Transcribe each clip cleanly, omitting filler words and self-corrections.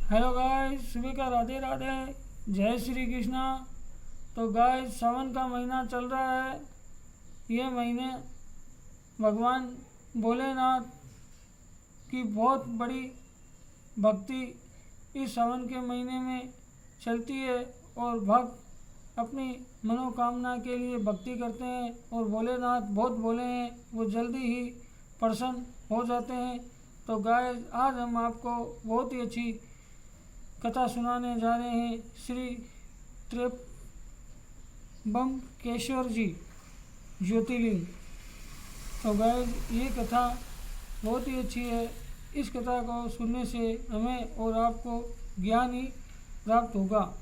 Hello guys, सभी का राधे राधे, जय श्री कृष्णा। तो गाइस, सावन का महीना चल रहा है। ये महीने भगवान भोलेनाथ की बहुत बड़ी भक्ति इस सावन के महीने में चलती है और भक्त अपनी मनोकामना के लिए भक्ति करते हैं और भोलेनाथ बहुत भोले हैं, वो जल्दी ही प्रसन्न हो जाते हैं। तो गाइस, आज हम आपको बहुत ही अच्छी कथा सुनाने जा रहे हैं श्री त्र्यंबकेश्वर जी ज्योतिर्लिंग। तो गाइस, ये कथा बहुत ही अच्छी है। इस कथा को सुनने से हमें और आपको ज्ञान ही प्राप्त होगा।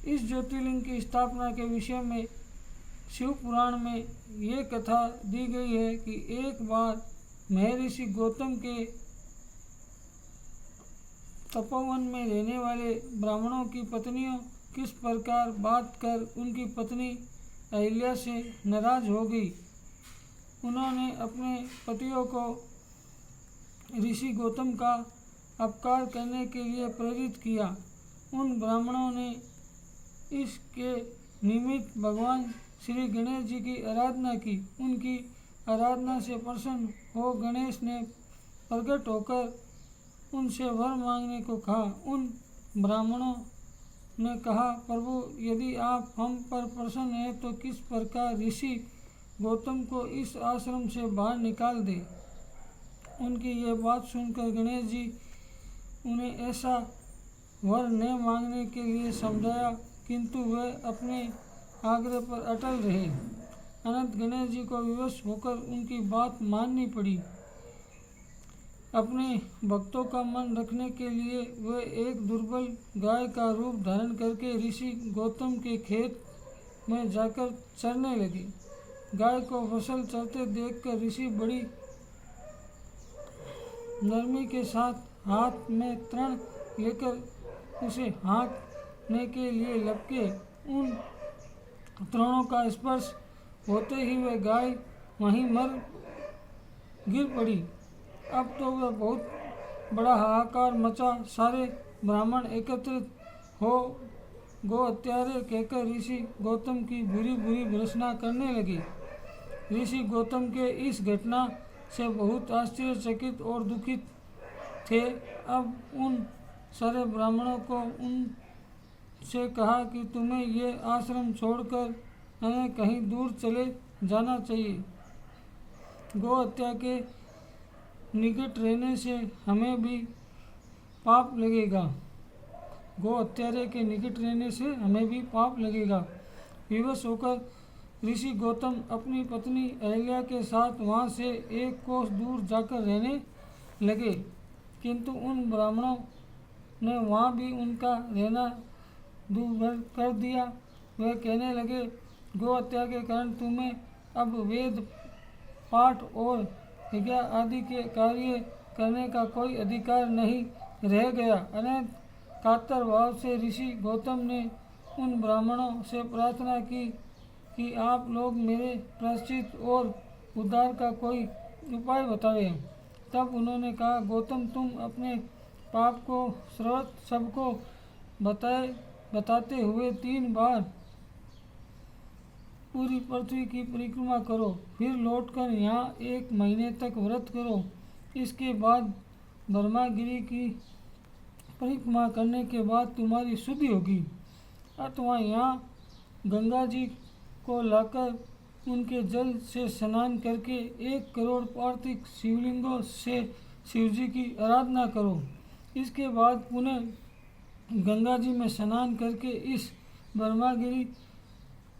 इस ज्योतिर्लिंग की स्थापना के विषय में शिव पुराण में ये कथा दी गई है कि एक बार महर्षि गौतम के तपोवन में रहने वाले ब्राह्मणों की पत्नियों किस प्रकार बात कर उनकी पत्नी अहिल्या से नाराज हो गई। उन्होंने अपने पतियों को ऋषि गौतम का अपकार करने के लिए प्रेरित किया। उन ब्राह्मणों ने इसके निमित्त भगवान श्री गणेश जी की आराधना की। उनकी आराधना से प्रसन्न हो गणेश ने प्रकट होकर उनसे वर मांगने को कहा। उन ब्राह्मणों ने कहा, प्रभु, यदि आप हम पर प्रसन्न हैं तो किस प्रकार ऋषि गौतम को इस आश्रम से बाहर निकाल दे। उनकी यह बात सुनकर गणेश जी उन्हें ऐसा वर न मांगने के लिए समझाया, किंतु वे अपने आग्रह पर अटल रहे। अनंत गणेश जी को विवश होकर उनकी बात माननी पड़ी। अपने भक्तों का मन रखने के लिए वे एक दुर्बल गाय का रूप धारण करके ऋषि गौतम के खेत में जाकर चरने लगे। गाय को फसल चरते देखकर ऋषि बड़ी नरमी के साथ हाथ में तृण लेकर उसे हाँकने के लिए लपके। उन तृणों का स्पर्श होते ही वह गाय वहीं मर गिर पड़ी। अब तो वह बहुत बड़ा हाहाकार मचा। सारे ब्राह्मण एकत्रित हो गो हत्यारे कहकर ऋषि गौतम की बुरी बुरी भर्त्सना करने लगे। ऋषि गौतम के इस घटना से बहुत आश्चर्यचकित और दुखित थे। अब उन सारे ब्राह्मणों को उनसे कहा कि तुम्हें ये आश्रम छोड़कर हमें कहीं दूर चले जाना चाहिए। गौ हत्या के निकट रहने से हमें भी पाप लगेगा। गौ हत्यारे के निकट रहने से हमें भी पाप लगेगा। विवश होकर ऋषि गौतम अपनी पत्नी अहिल्या के साथ वहाँ से एक कोस दूर जाकर रहने लगे, किंतु उन ब्राह्मणों ने वहाँ भी उनका रहना दूर कर दिया। वे कहने लगे, गौ हत्या के कारण तुम्हें अब वेद पाठ और यज्ञ आदि के कार्य करने का कोई अधिकार नहीं रह गया। अनंत कातर भाव से ऋषि गौतम ने उन ब्राह्मणों से प्रार्थना की कि आप लोग मेरे प्रायश्चित और उद्धार का कोई उपाय बताएं। तब उन्होंने कहा, गौतम, तुम अपने पाप को सबको बताते हुए 3 बार पूरी पृथ्वी की परिक्रमा करो, फिर लौटकर यहाँ 1 महीने तक व्रत करो। इसके बाद ब्रह्मागिरी की परिक्रमा करने के बाद तुम्हारी शुद्धि होगी। अथवा यहाँ गंगा जी को लाकर उनके जल से स्नान करके 1 करोड़ पार्थिव शिवलिंगों से शिवजी की आराधना करो। इसके बाद पुनः गंगा जी में स्नान करके इस ब्रह्मागिरी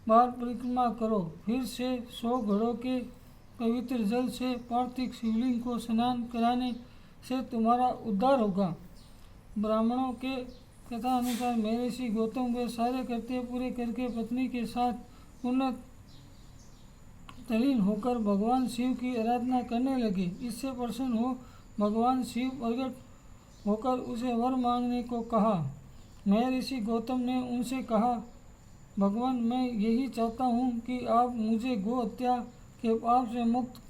बार परिक्रमा करो। फिर से 100 घड़ों के पवित्र जल से पार्थिव शिवलिंग को स्नान कराने से तुम्हारा उद्धार होगा। ब्राह्मणों के कथा अनुसार महर्षि गौतम वे सारे कर्तव्य पूरे करके पत्नी के साथ उन्नत तल्लीन होकर भगवान शिव की आराधना करने लगे। इससे प्रसन्न हो भगवान शिव प्रकट होकर उसे वर मांगने को कहा। महर्षि गौतम ने उनसे कहा, भगवान, मैं यही चाहता हूँ कि आप मुझे गौ हत्या के पाप से मुक्त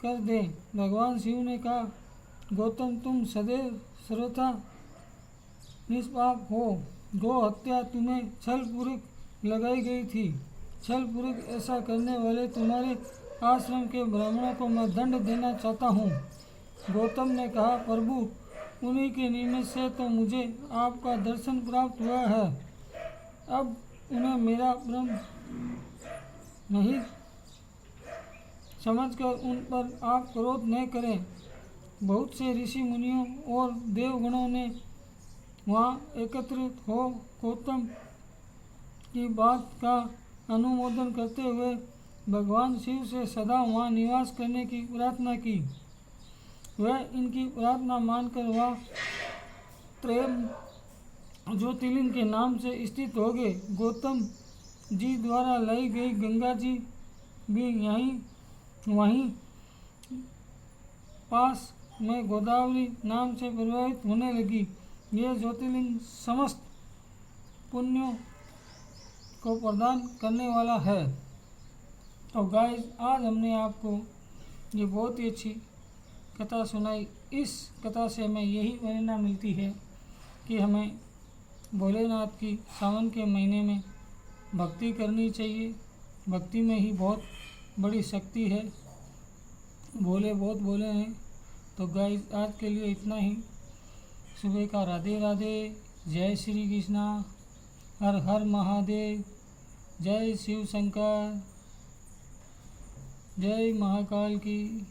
कर दें। भगवान शिव ने कहा, गौतम, तुम सदैव सर्वथा निष्पाप हो। गो हत्या तुम्हें छलपूर्वक लगाई गई थी। छलपूर्वक ऐसा करने वाले तुम्हारे आश्रम के ब्राह्मणों को मैं दंड देना चाहता हूँ। गौतम ने कहा, प्रभु, उन्हीं के निमित्त से तो मुझे आपका दर्शन प्राप्त हुआ है। अब उन्हें मेरा ब्रह्म नहीं समझकर उन पर आप क्रोध न करें। बहुत से ऋषि मुनियों और देवगणों ने वहाँ एकत्रित हो गौतम की बात का अनुमोदन करते हुए भगवान शिव से सदा वहाँ निवास करने की प्रार्थना की। वह इनकी प्रार्थना मानकर वह त्रयम ज्योतिर्लिंग के नाम से स्थित हो गए। गौतम जी द्वारा लाई गई गंगा जी भी वहीं पास में गोदावरी नाम से प्रवाहित होने लगी। यह ज्योतिर्लिंग समस्त पुण्यों को प्रदान करने वाला है। तो गाइस, आज हमने आपको ये बहुत ही अच्छी कथा सुनाई। इस कथा से हमें यही प्रेरणा मिलती है कि हमें भोलेनाथ की सावन के महीने में भक्ति करनी चाहिए। भक्ति में ही बहुत बड़ी शक्ति है। भोले बहुत भोले हैं। तो गाइस, आज के लिए इतना ही। सुबह का राधे राधे। जय श्री कृष्णा। हर हर महादेव। जय शिव शंकर। जय महाकाल की।